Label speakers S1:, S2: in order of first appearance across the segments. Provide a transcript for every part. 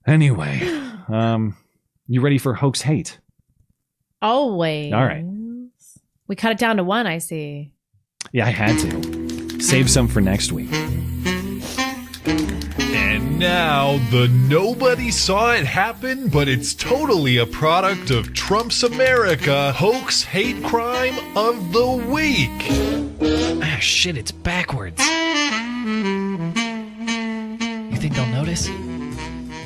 S1: Anyway, you ready for Hoax Hate?
S2: Always.
S1: All right.
S2: We cut it down to one, I see.
S1: Yeah, I had to. Save some for next week.
S3: And now, the nobody saw it happen, but it's totally a product of Trump's America hoax hate crime of the week.
S1: Ah, shit, it's backwards. You think they'll notice?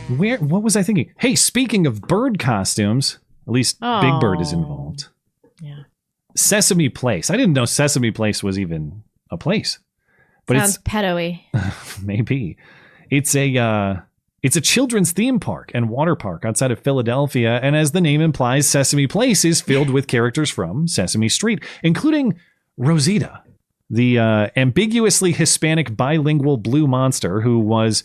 S1: What was I thinking? Hey, speaking of bird costumes, at least Big Bird is involved.
S2: Yeah.
S1: Sesame Place. I didn't know Sesame Place was even a place. But
S2: sounds pedo-y.
S1: Maybe. It's a children's theme park and water park outside of Philadelphia, and as the name implies, Sesame Place is filled with characters from Sesame Street, including Rosita, the ambiguously Hispanic bilingual blue monster who was,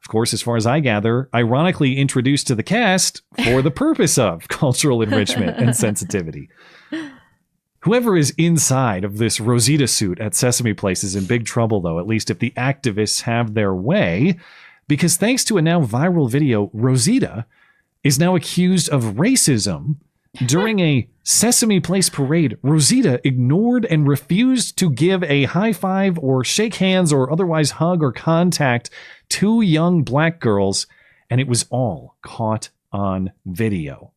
S1: of course, as far as I gather, ironically introduced to the cast for the purpose of cultural enrichment and sensitivity. Whoever is inside of this Rosita suit at Sesame Place is in big trouble, though, at least if the activists have their way, because thanks to a now viral video, Rosita is now accused of racism. During a Sesame Place parade, Rosita ignored and refused to give a high five or shake hands or otherwise hug or contact two young black girls, and it was all caught on video.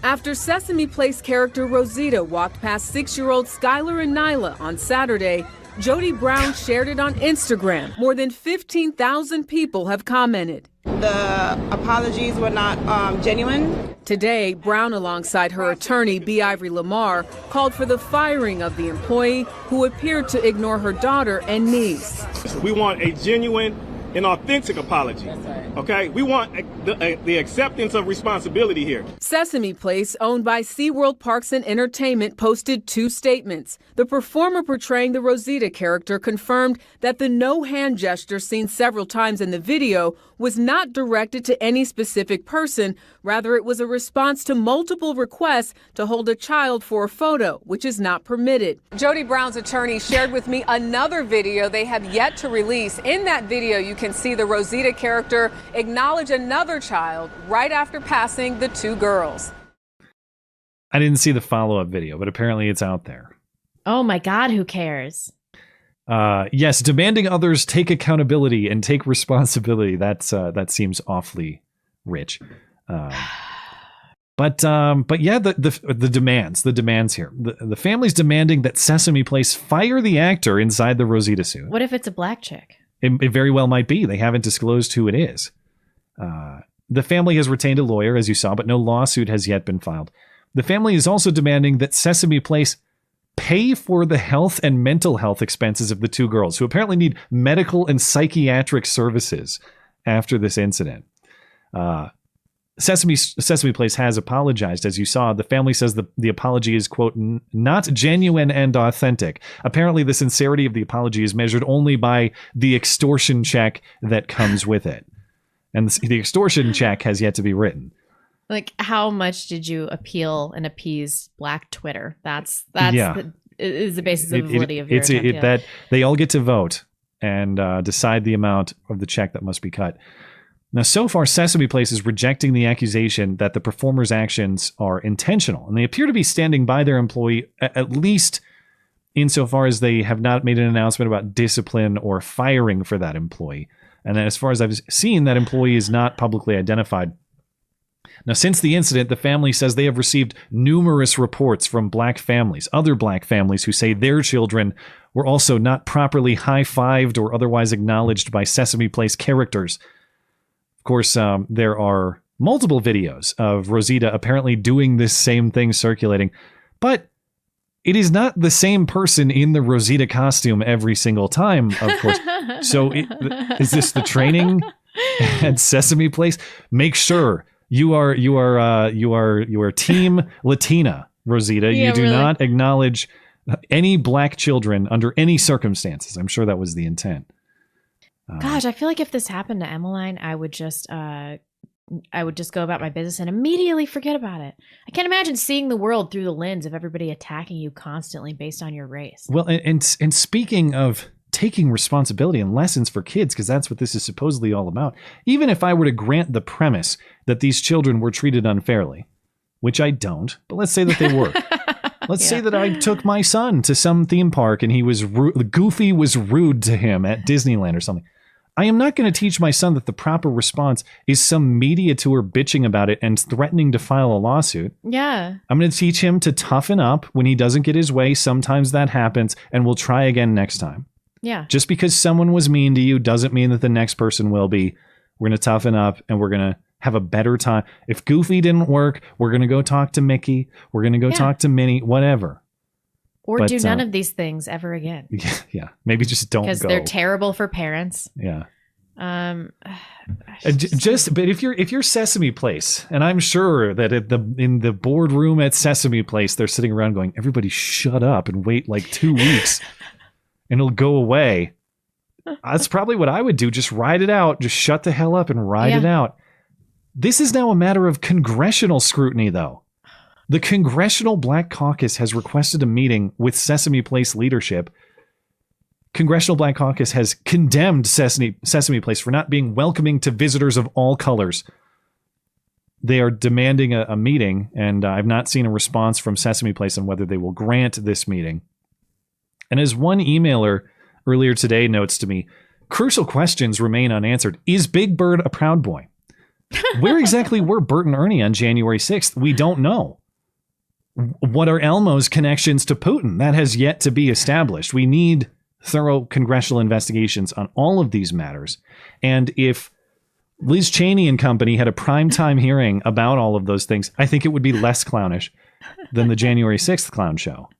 S4: After Sesame Place character Rosita walked past 6-year-old Skylar and Nyla on Saturday, Jody Brown shared it on Instagram. More than 15,000 people have commented.
S5: The apologies were not genuine.
S4: Today, Brown, alongside her attorney, B. Ivory Lamar, called for the firing of the employee who appeared to ignore her daughter and niece.
S6: We want a genuine and authentic apology. Okay? We want the acceptance of responsibility here.
S4: Sesame Place, owned by SeaWorld Parks and Entertainment, posted 2 statements. The performer portraying the Rosita character confirmed that the no hand gesture seen several times in the video was not directed to any specific person. Rather, it was a response to multiple requests to hold a child for a photo, which is not permitted. Jody Brown's attorney shared with me another video they have yet to release. In that video, you can see the Rosita character acknowledge another child right after passing the 2 girls.
S1: I didn't see the follow-up video, but apparently it's out there.
S2: Oh my God, who cares?
S1: Yes, demanding others take accountability and take responsibility. That seems awfully rich. But yeah, the demands here. The family's demanding that Sesame Place fire the actor inside the Rosita suit.
S2: What if it's a black chick?
S1: It very well might be. They haven't disclosed who it is. The family has retained a lawyer, as you saw, but no lawsuit has yet been filed. The family is also demanding that Sesame Place pay for the health and mental health expenses of the 2 girls, who apparently need medical and psychiatric services after this incident. Sesame Place has apologized, as you saw. The family says the apology is, quote, not genuine and authentic. Apparently, the sincerity of the apology is measured only by the extortion check that comes with it. And the extortion check has yet to be written.
S2: Like, how much did you appeal and appease Black Twitter? That's is the basis of the validity of your attempt.
S1: That they all get to vote and decide the amount of the check that must be cut. Now, so far, Sesame Place is rejecting the accusation that the performer's actions are intentional, and they appear to be standing by their employee, at least insofar as they have not made an announcement about discipline or firing for that employee. And as far as I've seen, that employee is not publicly identified. Now, since the incident, the family says they have received numerous reports from other black families who say their children were also not properly high-fived or otherwise acknowledged by Sesame Place characters. Of course, there are multiple videos of Rosita apparently doing this same thing circulating, but it is not the same person in the Rosita costume every single time, of course. So is this the training at Sesame Place? Make sure you are team Latina, Rosita.
S2: Yeah,
S1: you do
S2: really.
S1: not acknowledge any black children under any circumstances. I'm sure that was the intent.
S2: Gosh, I feel like if this happened to Emmeline, I would just go about my business and immediately forget about it. I can't imagine seeing the world through the lens of everybody attacking you constantly based on your race.
S1: Well, and speaking of taking responsibility and lessons for kids, because that's what this is supposedly all about. Even if I were to grant the premise that these children were treated unfairly, which I don't, but let's say that they were. Let's say that I took my son to some theme park and he was Goofy was rude to him at Disneyland or something. I am not going to teach my son that the proper response is some media tour bitching about it and threatening to file a lawsuit.
S2: Yeah.
S1: I'm going to teach him to toughen up when he doesn't get his way. Sometimes that happens, and we'll try again next time.
S2: Yeah.
S1: Just because someone was mean to you doesn't mean that the next person will be. We're going to toughen up and we're going to have a better time. If Goofy didn't work, we're going to go talk to Mickey. We're going to go talk to Minnie, whatever.
S2: Or do none of these things ever again.
S1: Yeah. Maybe just don't go.
S2: Because they're terrible for parents.
S1: Yeah.
S2: But
S1: if you're Sesame Place, and I'm sure that in the boardroom at Sesame Place, they're sitting around going, everybody shut up and wait like 2 weeks and it'll go away. That's probably what I would do. Just ride it out. Just shut the hell up and ride it out. This is now a matter of congressional scrutiny, though. The Congressional Black Caucus has requested a meeting with Sesame Place leadership. Congressional Black Caucus has condemned Sesame Place for not being welcoming to visitors of all colors. They are demanding a meeting, and I've not seen a response from Sesame Place on whether they will grant this meeting. And as one emailer earlier today notes to me, crucial questions remain unanswered. Is Big Bird a Proud Boy? Where exactly were Bert and Ernie on January 6th? We don't know. What are Elmo's connections to Putin? That has yet to be established. We need thorough congressional investigations on all of these matters. And if Liz Cheney and company had a primetime hearing about all of those things, I think it would be less clownish than the January 6th clown show.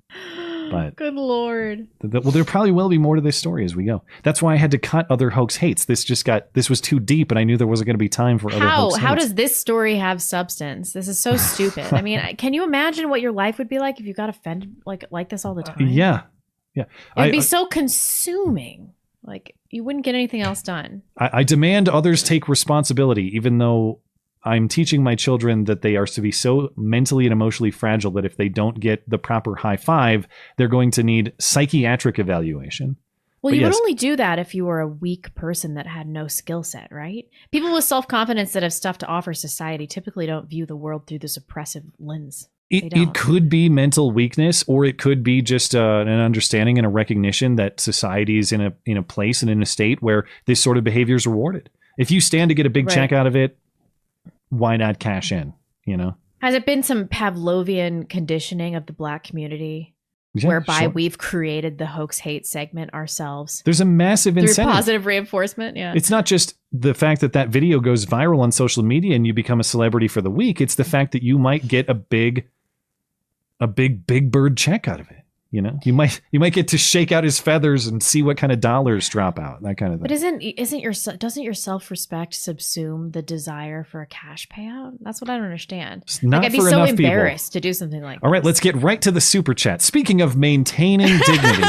S1: But
S2: good Lord.
S1: Well, there probably will be more to this story as we go. That's why I had to cut other hoax hates. This was too deep, and I knew there wasn't going to be time for other hoax hates.
S2: How does this story have substance? This is so stupid. I mean, can you imagine what your life would be like if you got offended like this all the time?
S1: Yeah.
S2: It'd be so consuming. Like, you wouldn't get anything else done.
S1: I demand others take responsibility, even though I'm teaching my children that they are to be so mentally and emotionally fragile that if they don't get the proper high five, they're going to need psychiatric evaluation.
S2: Well, you would only do that if you were a weak person that had no skill set, right? People with self-confidence that have stuff to offer society typically don't view the world through this oppressive lens.
S1: It could be mental weakness, or it could be just an understanding and a recognition that society is in a place and in a state where this sort of behavior is rewarded. If you stand to get a big check out of it, why not cash in, you know?
S2: Has it been some Pavlovian conditioning of the Black community whereby we've created the hoax hate segment ourselves?
S1: There's a massive incentive.
S2: Through positive reinforcement, yeah.
S1: It's not just the fact that video goes viral on social media and you become a celebrity for the week. It's the fact that you might get a big bird check out of it. You know, you might get to shake out his feathers and see what kind of dollars drop out, that kind of thing.
S2: But doesn't your self-respect subsume the desire for a cash payout? That's what I don't understand. I'd be so embarrassed to do something like that.
S1: All right, let's get right to the super chat. Speaking of maintaining dignity.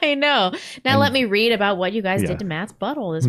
S2: I know. Now let me read about what you guys did to Matt's butthole this week.